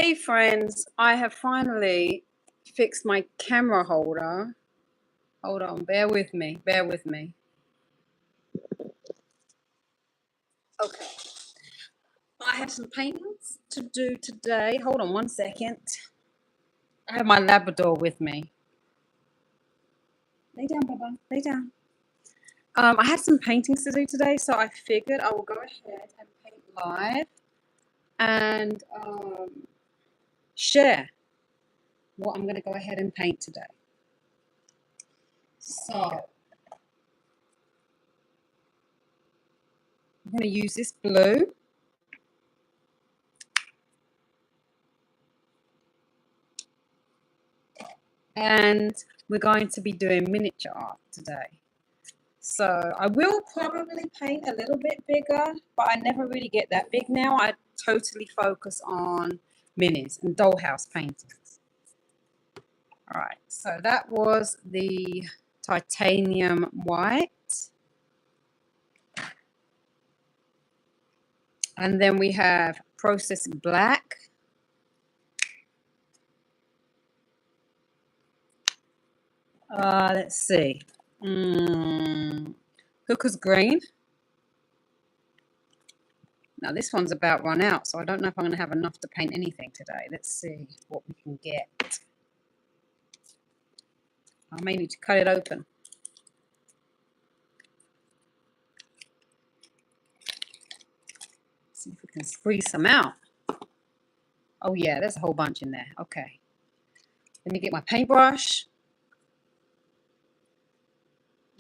Hey friends, I have finally fixed my camera holder. Hold on, bear with me, bear with me. Okay, I have some paintings to do today. Hold on one second. I have my Labrador with me. Lay down, Bubba, lay down. I had some paintings to do today, so I figured I will go ahead and paint live and share what I'm going to go ahead and paint today. So I'm going to use this blue. And we're going to be doing miniature art today. So I will probably paint a little bit bigger, but I never really get that big now. I totally focus on minis and dollhouse paintings. All right, so that was the titanium white. And then we have processed black. Let's see. Hooker's green. Now this one's about run out, so I don't know if I'm going to have enough to paint anything today. Let's see what we can get. I may need to cut it open. See if we can squeeze some out. Oh yeah, there's a whole bunch in there. Okay. Let me get my paintbrush.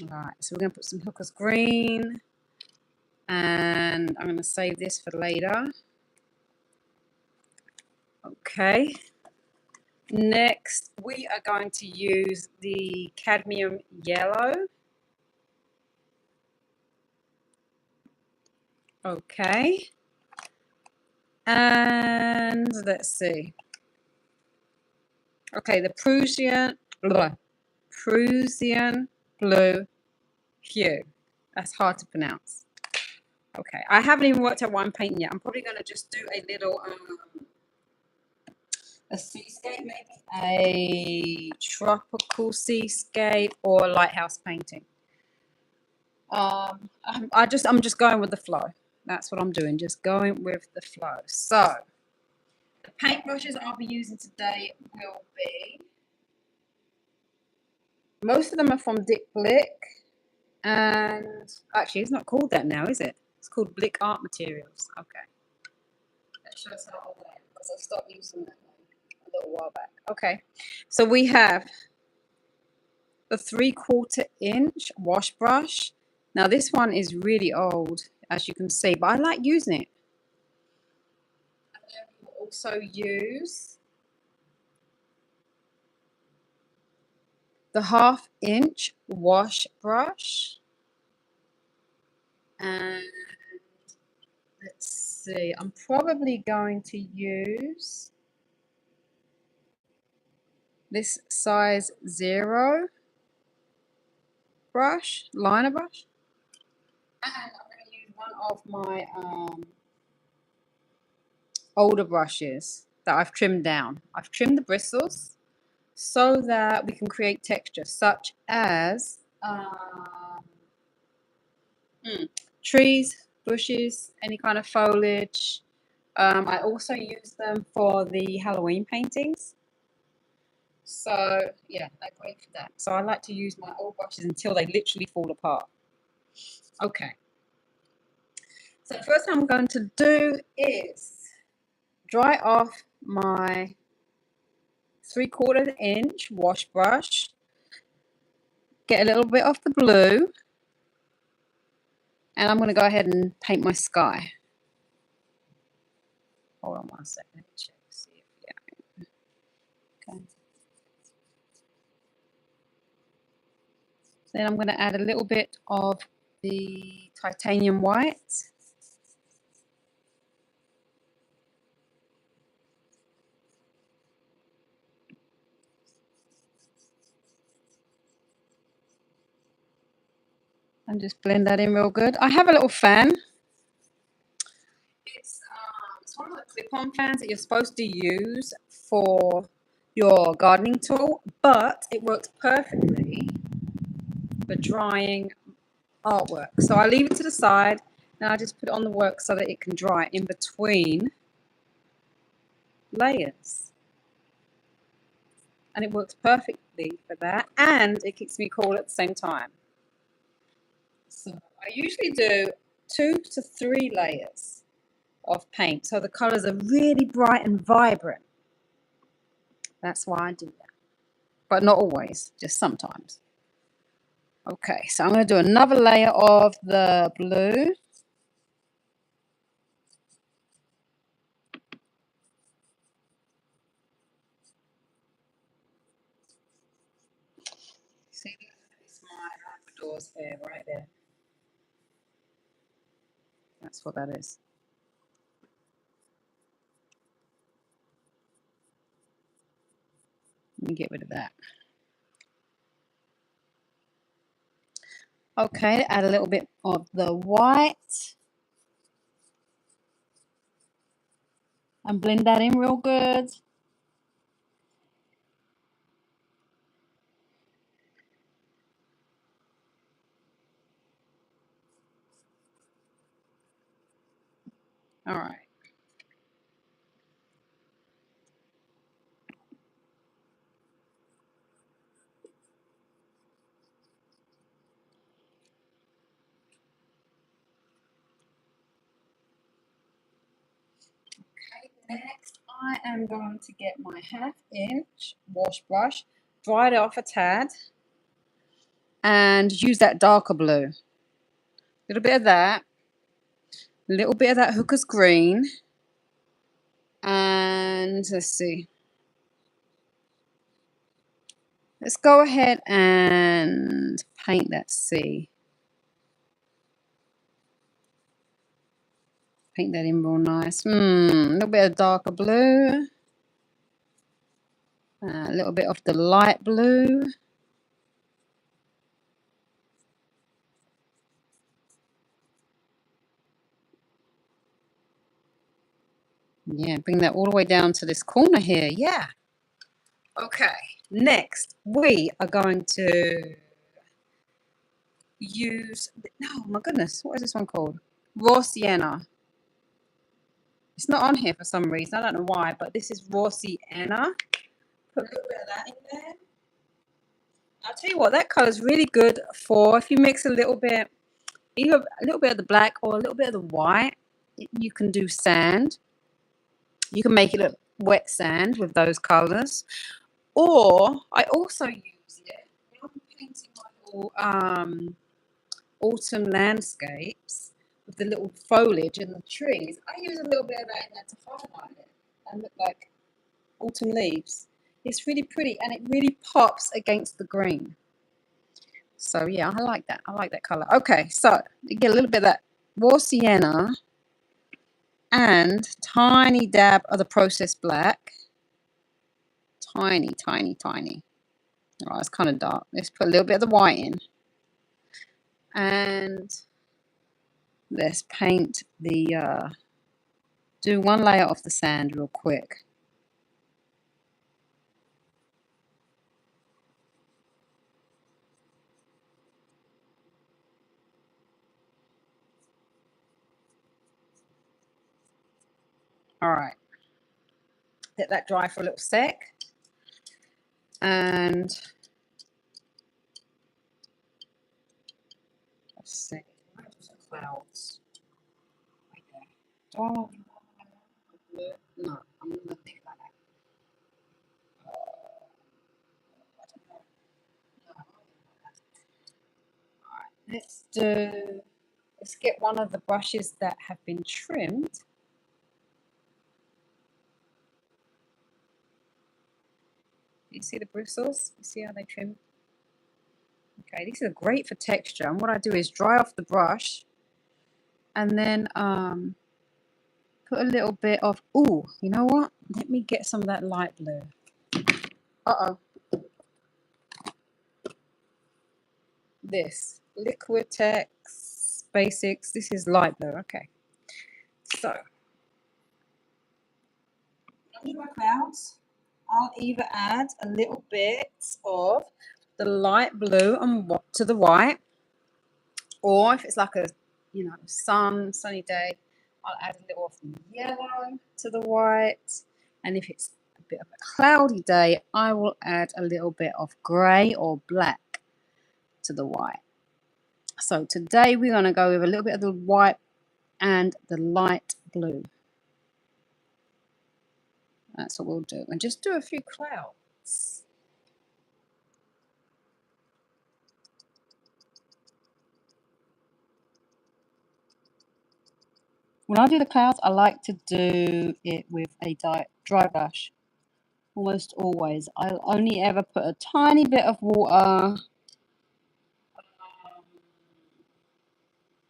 Alright, so we're going to put some Hooker's green. And I'm going to save this for later. Okay. Next, we are going to use the cadmium yellow. Okay. And let's see. Okay, the Prussian blue hue. That's hard to pronounce. Okay, I haven't even worked out what I'm painting yet. I'm probably going to just do a little a seascape, maybe a tropical seascape or lighthouse painting. I'm just going with the flow. That's what I'm doing, just going with the flow. So the paintbrushes I'll be using today will be, most of them are from Blick, and actually it's not called that now, is it? It's called Blick Art Materials. Okay, that shows how old I am because I stopped using that one a little while back. Okay, so we have the 3/4 inch wash brush. Now this one is really old, as you can see, but I like using it. And then we'll also use the 1/2 inch wash brush. And let's see, I'm probably going to use this size 0 brush, liner brush. And I'm going to use one of my older brushes that I've trimmed down. I've trimmed the bristles so that we can create texture, such as trees, bushes, any kind of foliage. I also use them for the Halloween paintings. So yeah, they're great for that. So I like to use my old brushes until they literally fall apart. Okay. So the first thing I'm going to do is dry off my 3/4 inch wash brush. Get a little bit of the blue. And I'm going to go ahead and paint my sky. Hold on one second. Check. See if, yeah. Okay. Then I'm going to add a little bit of the titanium white. And just blend that in real good. I have a little fan. It's It's one of the clip-on fans that you're supposed to use for your gardening tool, but it works perfectly for drying artwork. So I leave it to the side. Now I just put it on the work so that it can dry in between layers. And it works perfectly for that, and it keeps me cool at the same time. So I usually do 2 to 3 layers of paint, so the colors are really bright and vibrant. That's why I do that, but not always, just sometimes. Okay, so I'm going to do another layer of the blue. See, it's my Labrador's hair right there. That's what that is. Let me get rid of that. Okay, add a little bit of the white. And blend that in real good. All right. Next, I am going to get my 1/2 inch wash brush, dry it off a tad, and use that darker blue. A little bit of that, a little bit of that Hooker's green, and let's see. Let's go ahead and paint that sea. Paint that in real nice. A little bit of darker blue. A little bit of the light blue. Yeah, bring that all the way down to this corner here. Yeah. Okay. Next, we are going to use, oh my goodness, what is this one called? Raw sienna. It's not on here for some reason. I don't know why, but this is raw sienna. Put a little bit of that in there. I'll tell you what, that color is really good for if you mix a little bit, either a little bit of the black or a little bit of the white. You can do sand. You can make it look wet sand with those colors. Or I also use it when I'm painting my little autumn landscapes with the little foliage and the trees. I use a little bit of that in there to highlight it and look like autumn leaves. It's really pretty and it really pops against the green. So yeah, I like that. I like that color. Okay, so you get a little bit of that raw sienna and tiny dab of the processed black. Tiny, tiny, tiny. Oh, it's kind of dark. Let's put a little bit of the white in. And let's paint the, do one layer of the sand real quick. All right. Let that dry for a little sec. And let's see. Some clouds. Right there. Oh, no, I'm going to think about that. Let's get one of the brushes that have been trimmed. You see the bristles? You see how they trim? Okay, these are great for texture. And what I do is dry off the brush and then put a little bit of, ooh, you know what? Let me get some of that light blue. Uh-oh. This Liquitex Basics. This is light blue. Okay. So under my clouds, I'll either add a little bit of the light blue and to the white, or if it's like a sunny day, I'll add a little of the yellow to the white, and if it's a bit of a cloudy day, I will add a little bit of grey or black to the white. So today we're going to go with a little bit of the white and the light blue. That's what we'll do, and just do a few clouds. When I do the clouds, I like to do it with a dry brush. Almost always. I'll only ever put a tiny bit of water.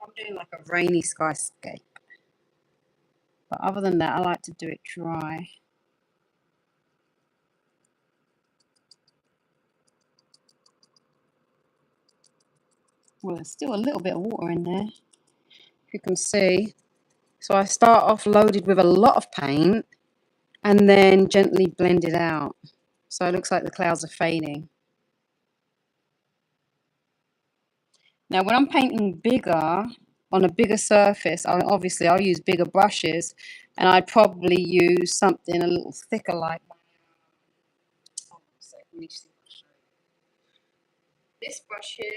I'm doing like a rainy skyscape. But other than that, I like to do it dry. Well, there's still a little bit of water in there, if you can see. So I start off loaded with a lot of paint and then gently blend it out. So it looks like the clouds are fading. Now, when I'm painting bigger, on a bigger surface, I'll use bigger brushes, and I'd probably use something a little thicker like this brush here.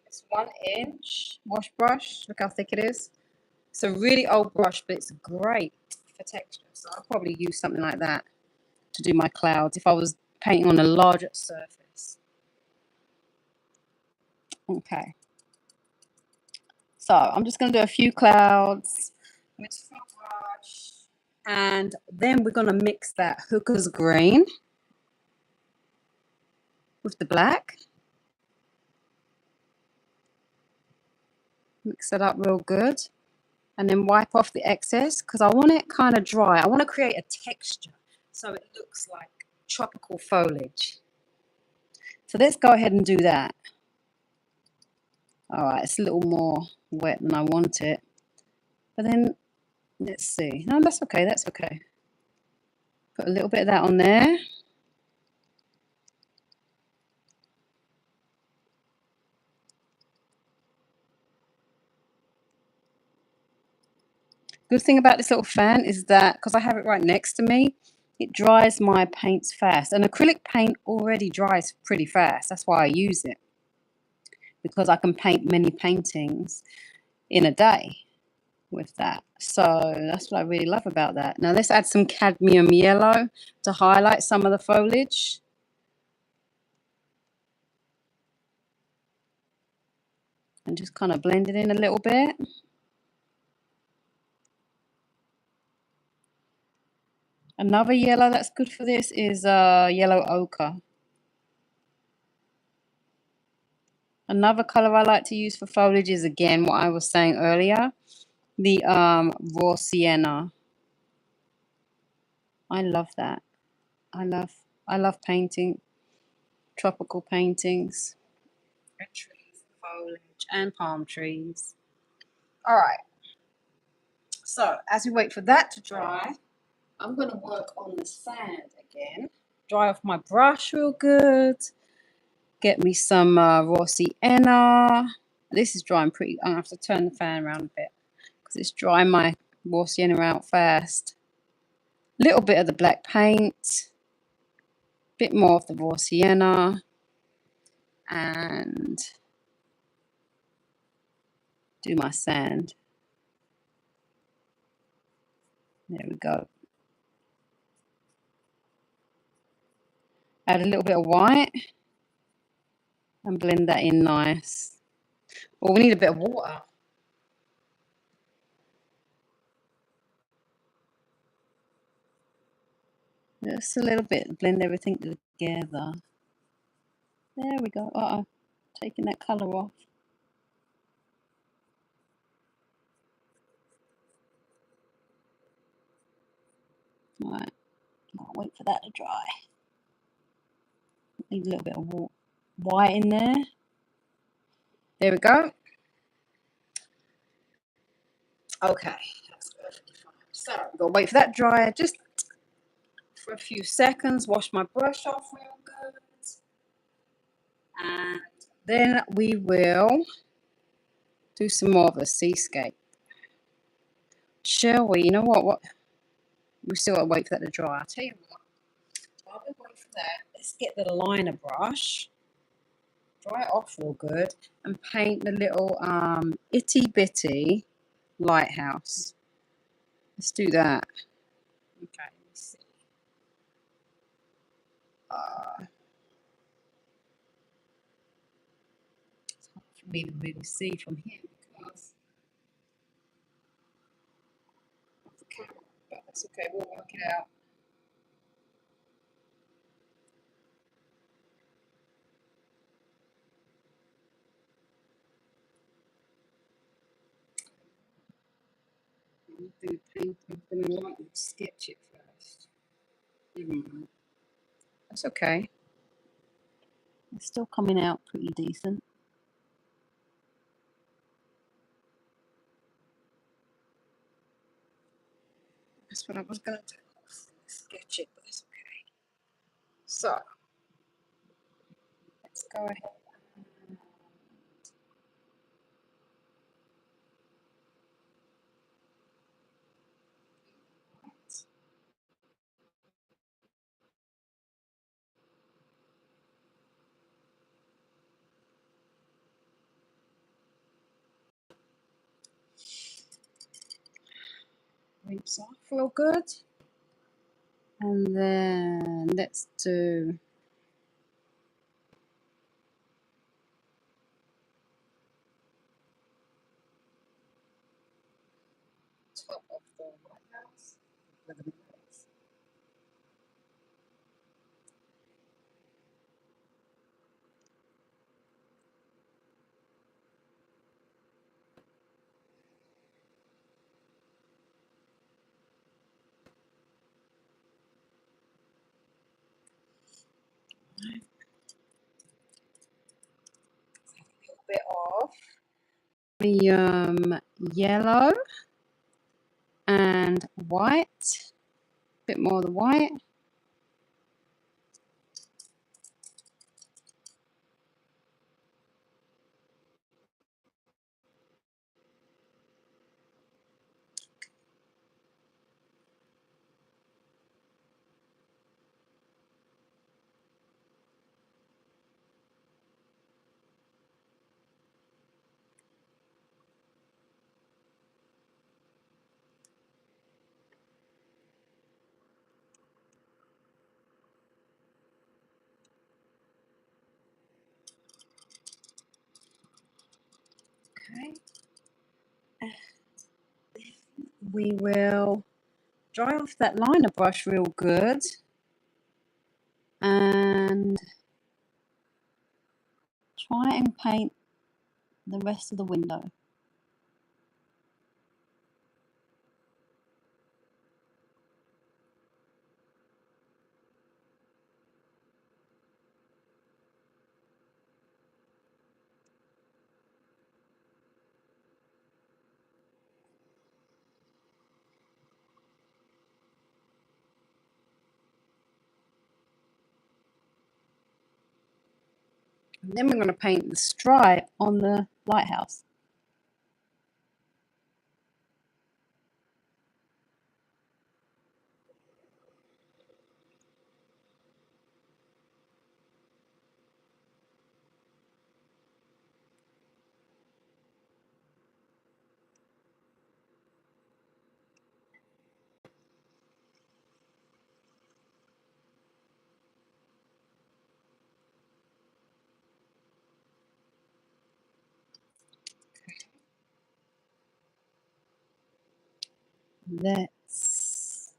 It's 1 inch wash brush. Look how thick it is. It's a really old brush, but it's great for texture. So I'll probably use something like that to do my clouds if I was painting on a larger surface. Okay. So I'm just going to do a few clouds with my brush, and then we're going to mix that Hooker's green with the black. Mix it up real good, and then wipe off the excess because I want it kind of dry. I want to create a texture so it looks like tropical foliage. So let's go ahead and do that. All right, it's a little more wet than I want it, but then let's see. No, that's okay. That's okay. Put a little bit of that on there. Good thing about this little fan is that because I have it right next to me, it dries my paints fast. And acrylic paint already dries pretty fast. That's why I use it, because I can paint many paintings in a day with that. So that's what I really love about that. Now let's add some cadmium yellow to highlight some of the foliage. And just kind of blend it in a little bit. Another yellow that's good for this is yellow ochre. Another color I like to use for foliage is, again, what I was saying earlier, the raw sienna. I love that. I love painting tropical paintings, and trees, foliage, and palm trees. All right. So as we wait for that to dry, I'm going to work on the sand again. Dry off my brush real good. Get me some raw sienna. This is drying pretty. I have to turn the fan around a bit because it's drying my raw sienna out fast. Little bit of the black paint. Bit more of the raw sienna. And do my sand. There we go. Add a little bit of white and blend that in nice. Well, we need a bit of water. Just a little bit, blend everything together. There we go. Uh-oh, taking that colour off. Right, I'll wait for that to dry. Need a little bit of white in there. There we go. Okay, that's good. So we've got to wait for that to dry. Just for a few seconds, wash my brush off real good. And then we will do some more of a seascape. Shall we? You know what? We still got to wait for that to dry. I'll tell you what. While we wait for that, let's get the liner brush, dry it off real good, and paint the little itty bitty lighthouse. Let's do that. Okay, let's see. It's hard for me to really see from here because of the camera, but that's okay. We'll work it out. I'm gonna lightly sketch it first. That's okay. It's still coming out pretty decent. That's what I was gonna do. Sketch it, but that's okay. So let's go ahead. Rinse off real good. And then let's do top of the lighthouse with a knife. A little bit of the yellow and white. A bit more of the white. Okay. We will dry off that liner brush real good and try and paint the rest of the window. And then we're going to paint the stripe on the lighthouse. Let's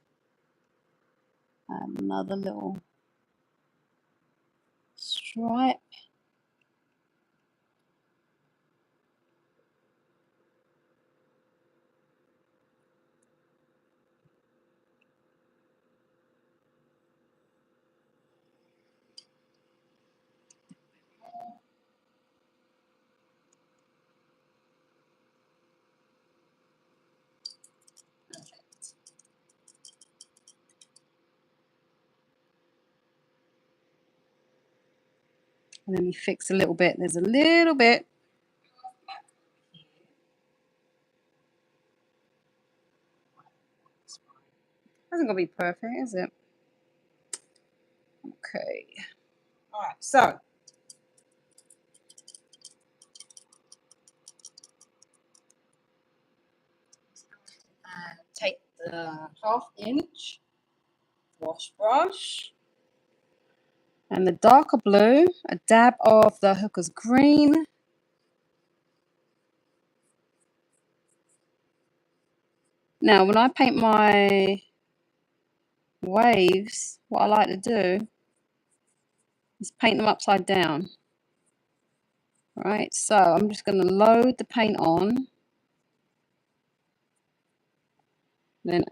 add another little stripe. And then we fix a little bit. There's a little bit. Isn't going to be perfect, is it? Okay. All right, so take the 1/2 inch wash brush and the darker blue, a dab of the Hooker's green, now when I paint my waves, what I like to do is paint them upside down. Right, so I'm just going to load the paint on, then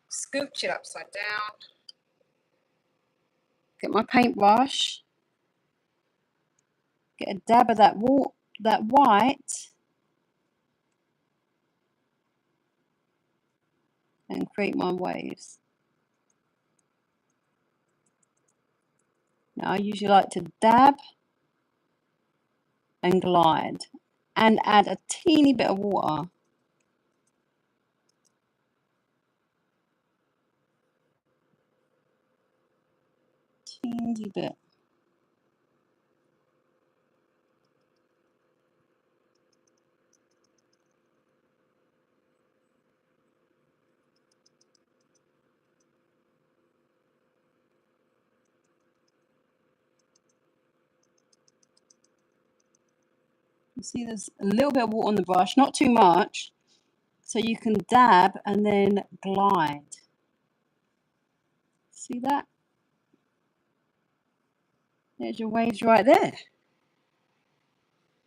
scooch it upside down, get my paintbrush, get a dab of that white, and create my waves. Now I usually like to dab and glide and add a teeny bit of water. Teeny bit. You see there's a little bit of water on the brush, not too much, so you can dab and then glide. See that? There's your waves right there.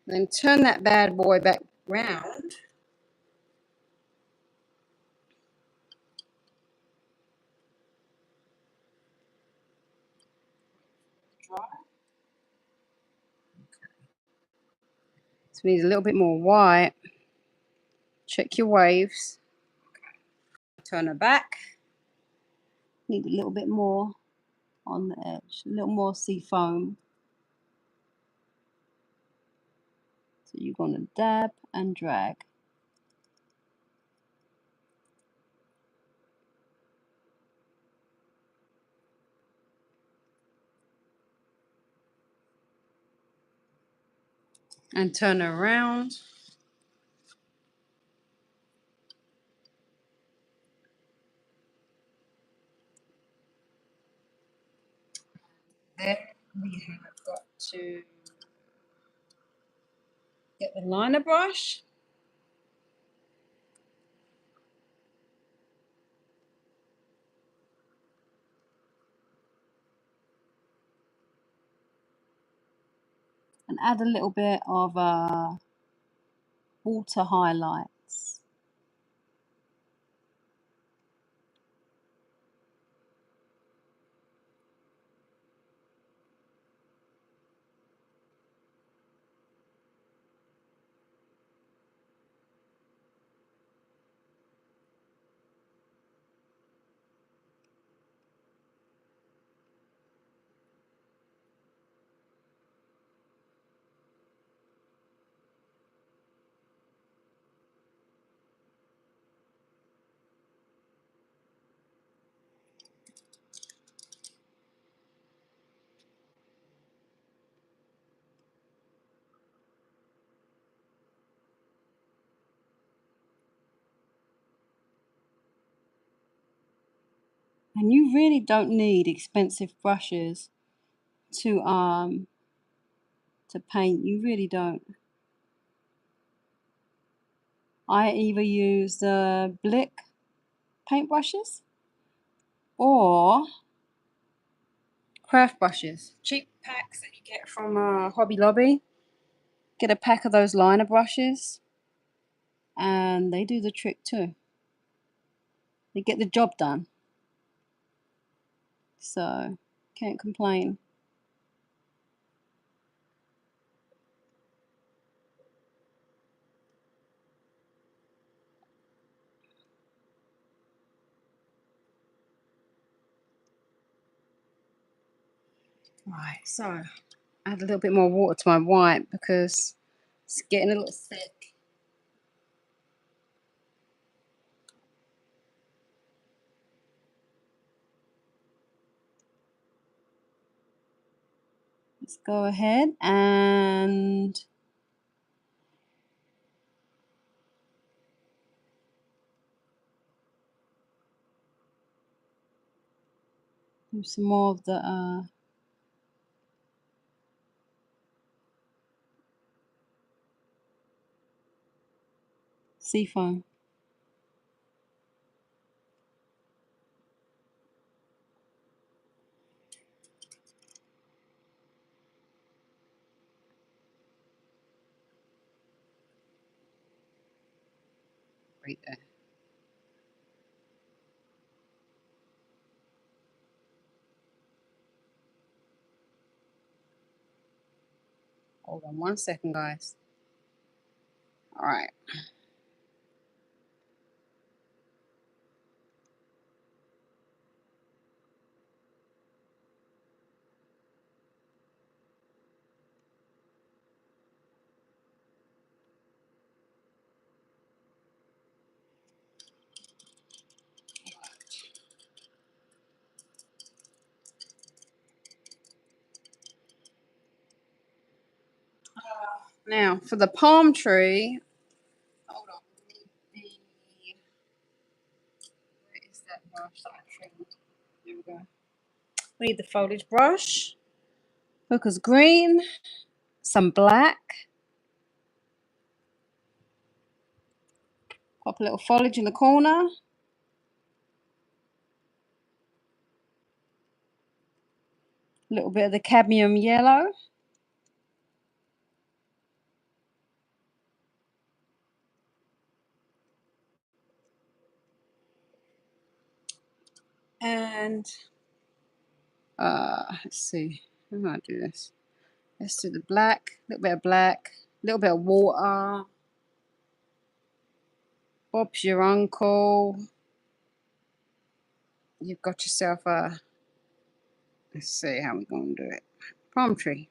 Then turn that bad boy back round. Dry. So we need a little bit more white. Check your waves. Turn her back. Need a little bit more on the edge, a little more sea foam. So you're going to dab and drag. And turn her around. Then we have got to get the liner brush. And add a little bit of water highlights. And you really don't need expensive brushes to paint. You really don't. I either use the Blick paintbrushes or craft brushes. Cheap packs that you get from Hobby Lobby. Get a pack of those liner brushes and they do the trick too. They get the job done. So, can't complain. Right, so add a little bit more water to my white because it's getting a little thick. Let's go ahead and do some more of the sea foam. Right there. Hold on 1 second, guys. All right. Now for the palm tree. Hold on. Where is that brush that I trimmed? There we go. We need the foliage brush, Hooker's green, some black. Pop a little foliage in the corner. A little bit of the cadmium yellow. And let's see, how do I do this? Let's do the black, a little bit of black, a little bit of water. Bob's your uncle. You've got yourself a, let's see how we're going to do it. Palm tree.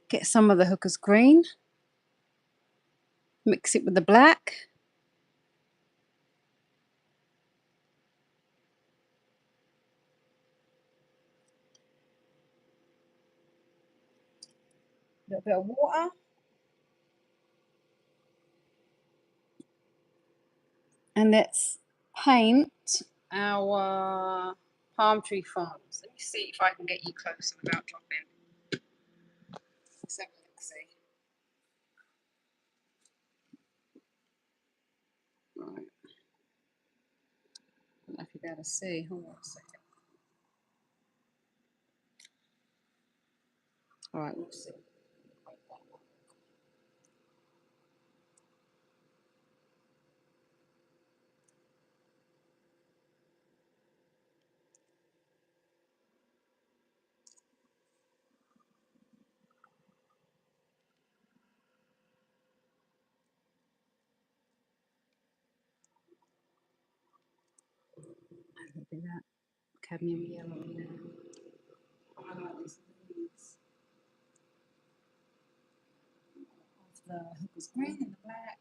Get some of the Hooker's green. Mix it with the black. A little bit of water. And let's paint our palm tree farms. Let me see if I can get you closer without dropping. Let's have a look, see. Right. I don't know if you'll be able to see. Hold on a second. All right, let's see. Look at that cadmium yellow in there. I like these leaves. The Hooker's green and the black.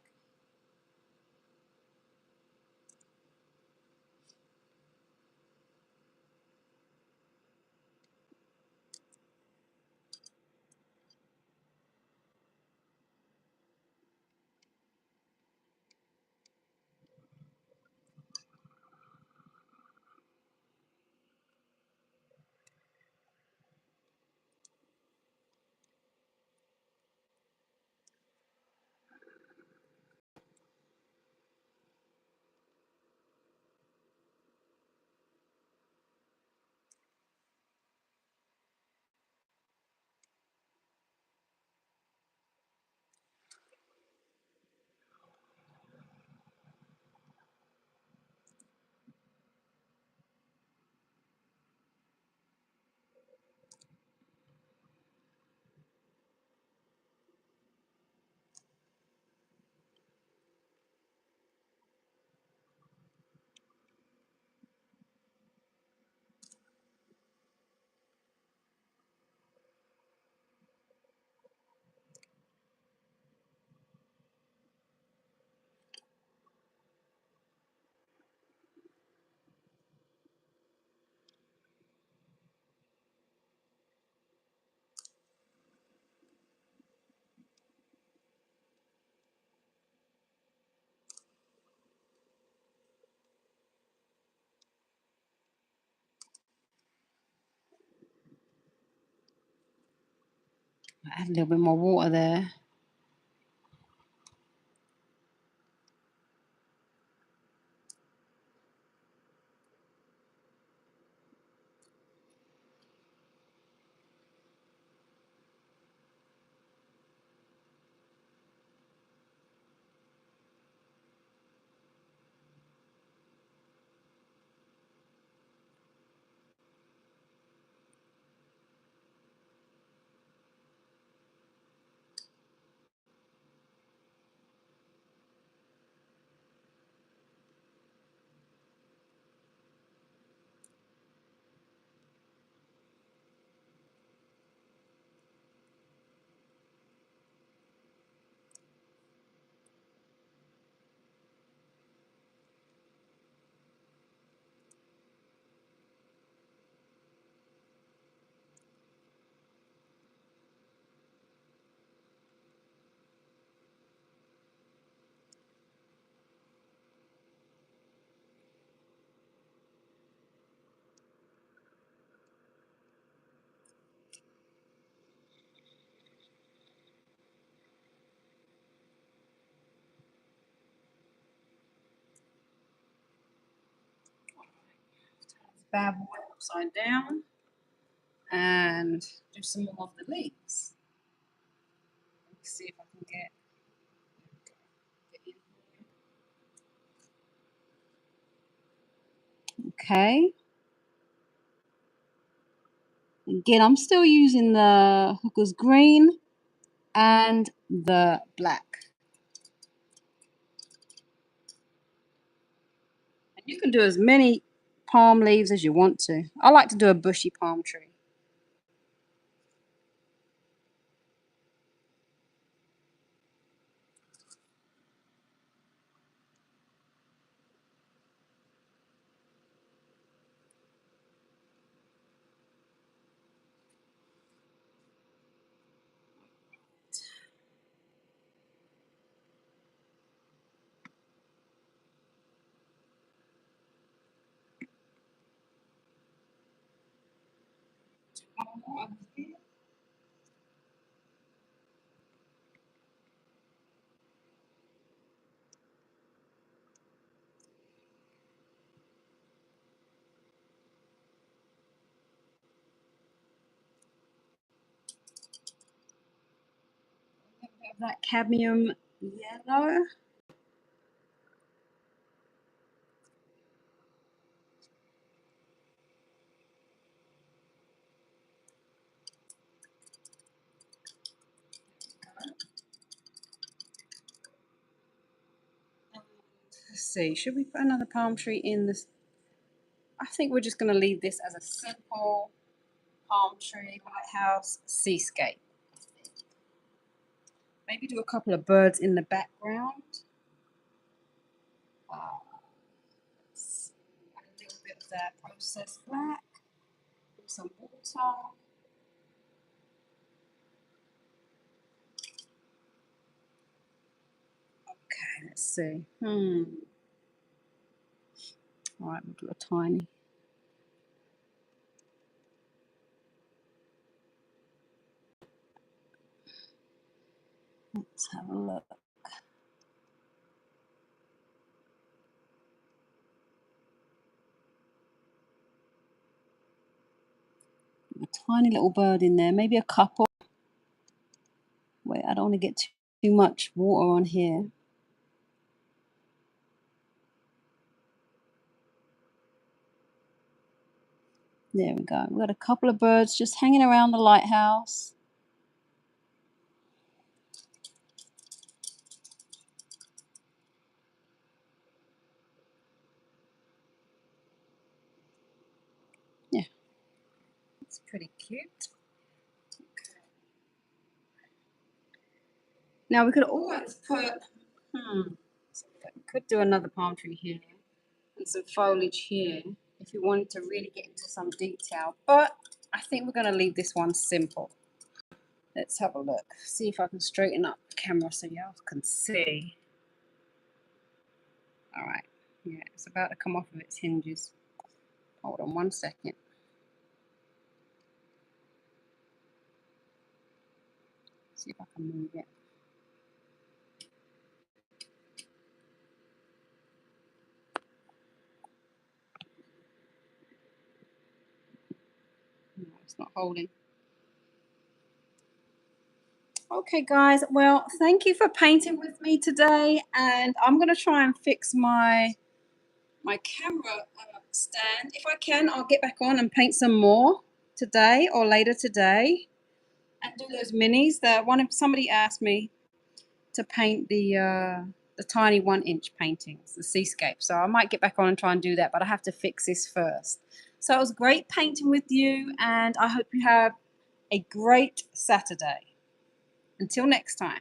Add a little bit more water there. Bad boy upside down and do some more of the leaves. Let's see if I can get in here. Okay. Again, I'm still using the Hooker's green and the black. And you can do as many palm leaves as you want to. I like to do a bushy palm tree. That cadmium yellow. Let's see, should we put another palm tree in this? I think we're just going to leave this as a simple palm tree lighthouse seascape. Maybe do a couple of birds in the background. Let's add a little bit of that processed black, some water. Okay, let's see. All right, we'll do a tiny. Let's have a look. A tiny little bird in there, maybe a couple. Wait, I don't want to get too much water on here. There we go. We've got a couple of birds just hanging around the lighthouse. Yeah, it's pretty cute. Okay. Now we could always put, could do another palm tree here and some foliage here if you wanted to really get into some detail. But I think we're going to leave this one simple. Let's have a look. See if I can straighten up the camera so y'all can see. All right. Yeah, it's about to come off of its hinges. Hold on 1 second. See if I can move it. No, it's not holding. Okay, guys. Well, thank you for painting with me today, and I'm going to try and fix my camera stand. If I can, I'll get back on and paint some more today or later today, and do those minis. Somebody asked me to paint the tiny 1-inch paintings, the seascape. So I might get back on and try and do that, but I have to fix this first. So it was great painting with you, and I hope you have a great Saturday. Until next time.